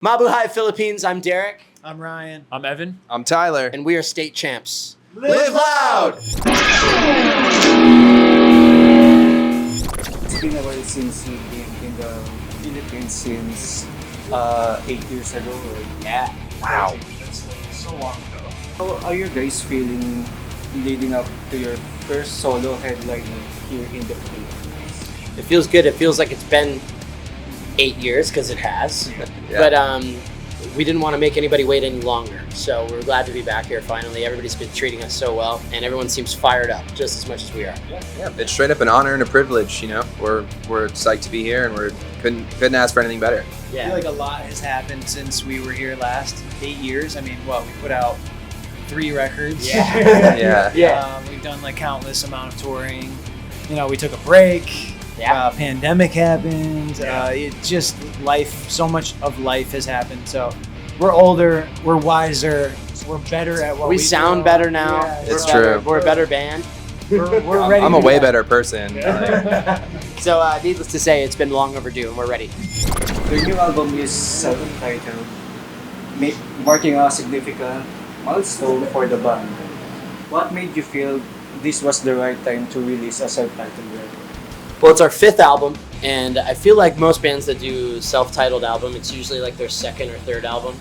Mabuhay Philippines, I'm Derek. I'm Ryan. I'm Evan. I'm Tyler. And we are state champs. Live loud! It's been a while since you've been in the Philippines since 8 years ago. Right? Yeah. Wow. That's so long ago. How are you guys feeling leading up to your first solo headline here in the Philippines? It feels good. It feels like it's been 8 years, because it has. Yeah. But we didn't want to make anybody wait any longer. So we're glad to be back here finally. Everybody's been treating us so well, and everyone seems fired up just as much as we are. Yeah, it's straight up an honor and a privilege, you know. We're psyched to be here, and we couldn't ask for anything better. I Yeah. feel like a lot has happened since we were here last 8 years. I mean, we put out 3 records. Yeah. Yeah. We've done like countless amount of touring. You know, we took a break. Yeah. Pandemic happened. It just so much of life has happened. So we're older, we're wiser, we're better at what we sound do. better now. Yeah, It's We're better. true. We're a better band. We're ready. I'm to a do way that. better person. So needless to say, it's been long overdue, and we're ready. Your new album is self-titled, marking a significant milestone for the band. What made you feel this was the right time to release a self-titled record? Well, it's our 5th album, and I feel like most bands that do self-titled album, it's usually like their 2nd or 3rd album.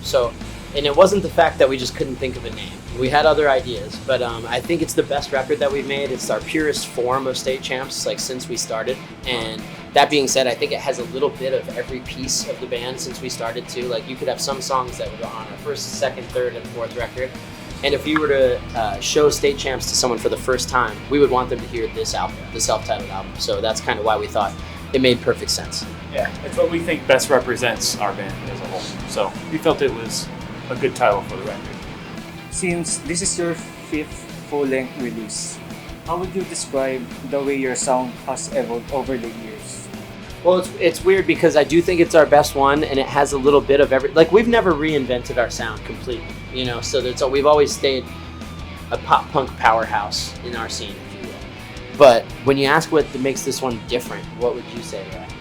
And it wasn't the fact that we just couldn't think of a name. We had other ideas, but I think it's the best record that we've made. It's our purest form of State Champs, like since we started. And that being said, I think it has a little bit of every piece of the band since we started too. Like you could have some songs that were on our 1st, 2nd, 3rd, and 4th record. And if we were to show State Champs to someone for the first time, we would want them to hear this album, the self-titled album. So that's kind of why we thought it made perfect sense. Yeah, it's what we think best represents our band as a whole. So we felt it was a good title for the record. Since this is your 5th full-length release, how would you describe the way your sound has evolved over the years? Well, it's weird because I do think it's our best one, and it has a little bit of every. Like we've never reinvented our sound completely, you know. So we've always stayed a pop punk powerhouse in our scene, if you will. But when you ask what makes this one different, what would you say to that?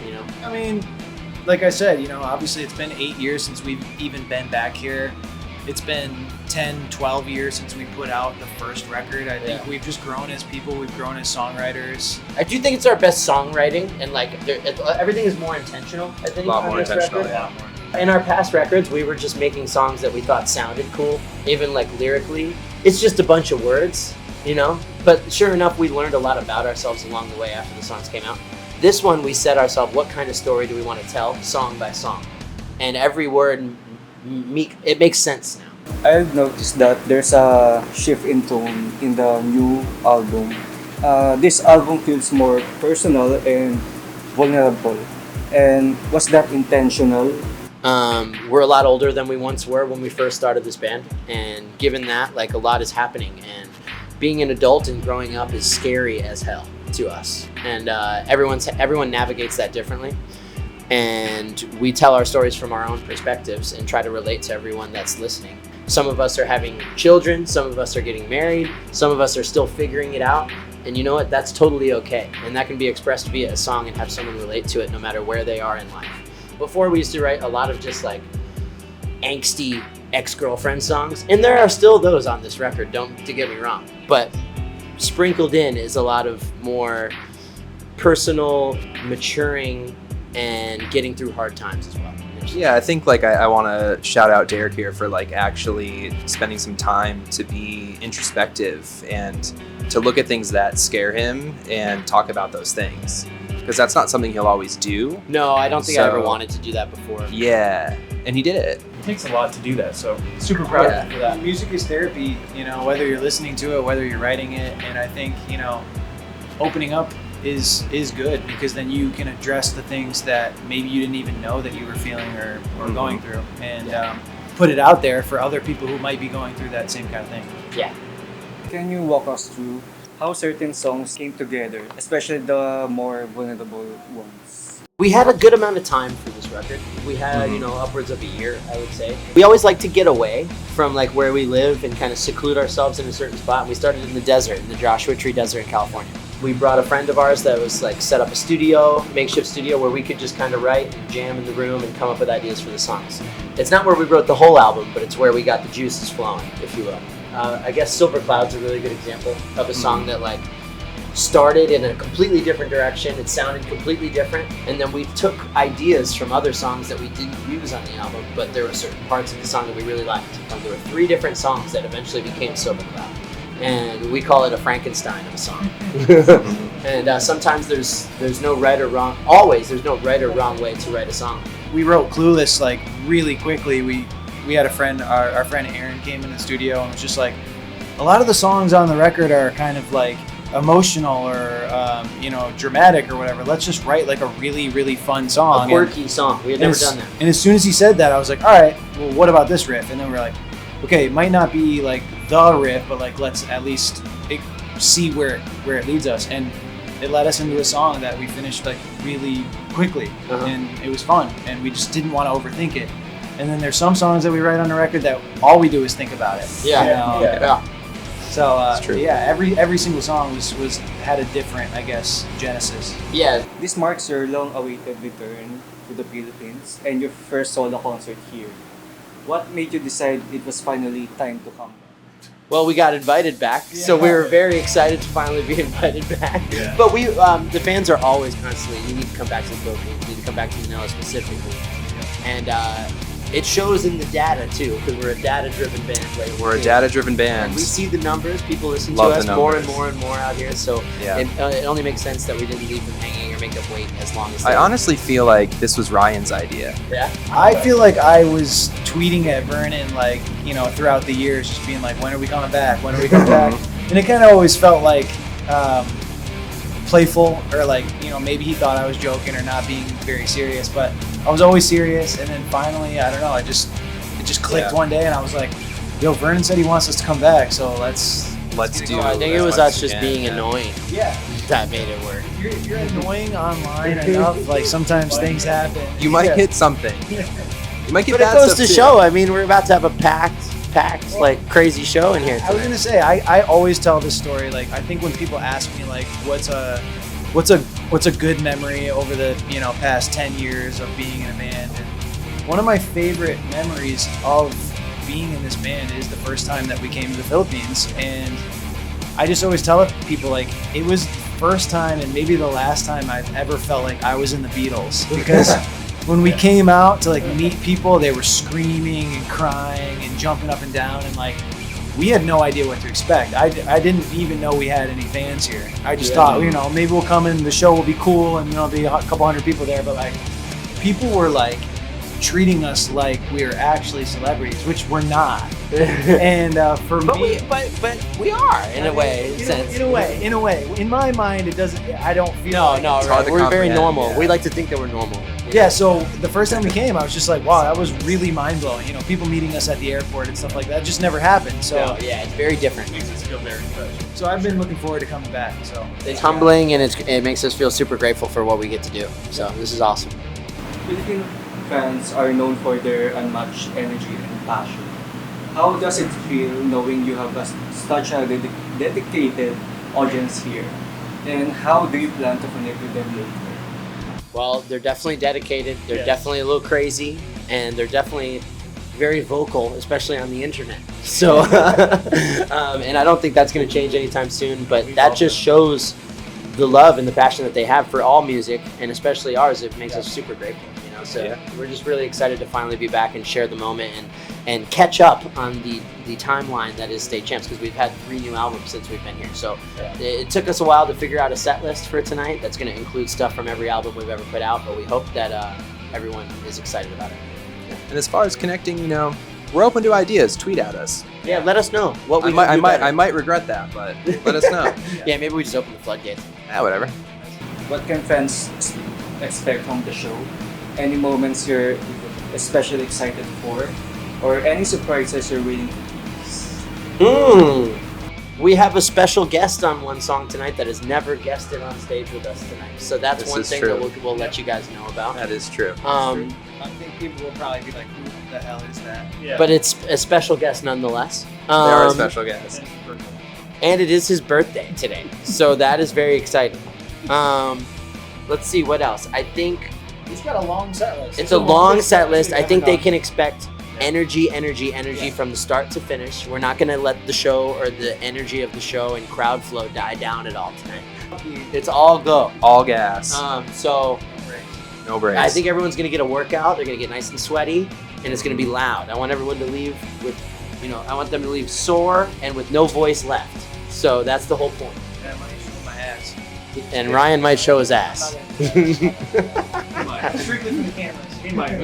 You know. I mean, like I said, you know, obviously it's been 8 years since we've even been back here. It's been 10, 12 years since we put out the first record. I think we've just grown as people. We've grown as songwriters. I do think it's our best songwriting, and like everything is more intentional. I think A lot on more this intentional, record. yeah. In our past records, we were just making songs that we thought sounded cool, even like lyrically. It's just a bunch of words, you know? But sure enough, we learned a lot about ourselves along the way after the songs came out. This one, we set ourselves, what kind of story do we want to tell, song by song? And every word, it makes sense now. I've noticed that there's a shift in tone in the new album. This album feels more personal and vulnerable. And was that intentional? We're a lot older than we once were when we first started this band, and given that, like a lot is happening, and being an adult and growing up is scary as hell to us, and everyone navigates that differently, and we tell our stories from our own perspectives and try to relate to everyone that's listening. Some of us are having children, some of us are getting married, some of us are still figuring it out, and you know what, that's totally okay, and that can be expressed via a song and have someone relate to it no matter where they are in life. Before, we used to write a lot of just like angsty ex-girlfriend songs, and there are still those on this record, don't get me wrong, but sprinkled in is a lot of more personal, maturing, and getting through hard times as well. Yeah, I think like I want to shout out Derek here for like actually spending some time to be introspective and to look at things that scare him and talk about those things, because that's not something he'll always do. No, I don't think I ever wanted to do that before. Yeah, and he did it. It takes a lot to do that, so super proud of him for that. Music is therapy, you know, whether you're listening to it, whether you're writing it, and I think, you know, opening up is good, because then you can address the things that maybe you didn't even know that you were feeling or going through, and put it out there for other people who might be going through that same kind of thing. Yeah. Can you walk us through how certain songs came together, especially the more vulnerable ones? We had a good amount of time for this record. We had, you know, upwards of a year, I would say. We always like to get away from like where we live and kind of seclude ourselves in a certain spot. We started in the desert, in the Joshua Tree Desert in California. we brought a friend of ours that was like set up a studio, makeshift studio, where we could just kind of write and jam in the room and come up with ideas for the songs. It's not where we wrote the whole album, but it's where we got the juices flowing, if you will. I guess Silver Cloud's a really good example of a song that like started in a completely different direction. It sounded completely different, and then we took ideas from other songs that we didn't use on the album, but there were certain parts of the song that we really liked. There were 3 different songs that eventually became Silver Cloud, and we call it a Frankenstein of a song. And sometimes there's no right or wrong. Always there's no right or wrong way to write a song. We wrote Clueless like really quickly. We had a friend, our friend Aaron came in the studio and was just like, a lot of the songs on the record are kind of like emotional or dramatic or whatever. Let's just write like a really, really fun song. A quirky song. We had never done that. And as soon as he said that, I was like, all right, well, what about this riff? And then we're like, okay, it might not be like the riff, but like let's at least see where it leads us. And it led us into a song that we finished like really quickly, and it was fun, and we just didn't want to overthink it. And then there's some songs that we write on the record that all we do is think about it. Yeah. So true. yeah, every single song was had a different, I guess, genesis. Yeah. This marks your long-awaited return to the Philippines and your first solo concert here. What made you decide it was finally time to come back? Well, we got invited back, so we were very excited to finally be invited back. Yeah. But we, the fans are always constantly, you need to come back to the Philippines, you need to come back to Manila specifically. And it shows in the data too, because we're a data-driven band lately. We're a data-driven band. And we see the numbers, people listen Love to us the more and numbers. more and more out here, so Yeah. it only makes sense that we didn't leave them hanging or make them wait as long as I honestly feel like this was Ryan's idea. Yeah. I feel like I was tweeting at Vernon like, throughout the years, just being like, when are we coming back? When are we coming back? And it kind of always felt like playful, or like, maybe he thought I was joking or not being very serious, but I was always serious. And then finally, I don't know, it just clicked one day, and I was like, yo, Vernon said he wants us to come back, so let's do. I think it as was much us as just we being can, annoying yeah. that made it work. You're annoying online enough. Like sometimes things happen. You might hit something. You might get But it bad goes stuff to too. show, I mean, we're about to have a packed, like crazy show in here I was tonight. gonna say, I always tell this story. Like, I think when people ask me like, what's a good memory over the past 10 years of being in a band, and one of my favorite memories of being in this band is the first time that we came to the Philippines. And I just always tell people like, it was the first time and maybe the last time I've ever felt like I was in the Beatles, because when we came out to like meet people, they were screaming and crying and jumping up and down, and like we had no idea what to expect. I didn't even know we had any fans here. I just thought, maybe we'll come in, the show will be cool, and there'll be a couple hundred people there. But like, people were like treating us like we were actually celebrities, which we're not. And for me, but we are in a way. in a way, in my mind, it doesn't. I don't feel. No, It's right. hard to We're very comprehend, normal. yeah. We like to think that we're normal. Yeah, so the first time we came, I was just like, wow, that was really mind-blowing. People meeting us at the airport and stuff like that just never happened. So So yeah, it's very different. Makes us feel very special. so I've been looking forward to coming back. So It's humbling, and it makes us feel super grateful for what we get to do. So this is awesome. Filipino fans are known for their unmatched energy and passion. How does it feel knowing you have such a dedicated audience here? And how do you plan to connect with them later? Well, they're definitely dedicated. They're Yes. definitely a little crazy, and they're definitely very vocal, especially on the internet. So, and I don't think that's going to change anytime soon. But that just shows the love and the passion that they have for all music, and especially ours. It makes us super grateful. So we're just really excited to finally be back and share the moment and catch up on the timeline that is State Champs, because we've had 3 new albums since we've been here. So it took us a while to figure out a set list for tonight that's going to include stuff from every album we've ever put out, but we hope that everyone is excited about it. And as far as connecting, we're open to ideas. Tweet at us. Yeah, let us know what we I can do better. might regret that, but let us know. Yeah, maybe we just open the floodgates. Whatever. What can fans expect from the show? Any moments you're especially excited for? Or any surprises you're waiting to tease? We have a special guest on one song tonight that has never guested on stage with us tonight. So that's This one is thing true. that we'll let you guys know about. That is true. I think people will probably be like, who the hell is that? Yeah. But it's a special guest nonetheless. They are a special guest. And it is his birthday today, so that is very exciting. Let's see what else. I think He's got a long set list. it's a long set list. I think they can expect energy from the start to finish. We're not gonna let the show or the energy of the show and crowd flow die down at all tonight. It's all go. All gas. So No breaks. I think everyone's gonna get a workout. They're gonna get nice and sweaty, and it's gonna be loud. I want everyone to leave with, I want them to leave sore and with no voice left. So that's the whole point. That might show my ass. And Ryan might show his ass. Strictly for the cameras. He might.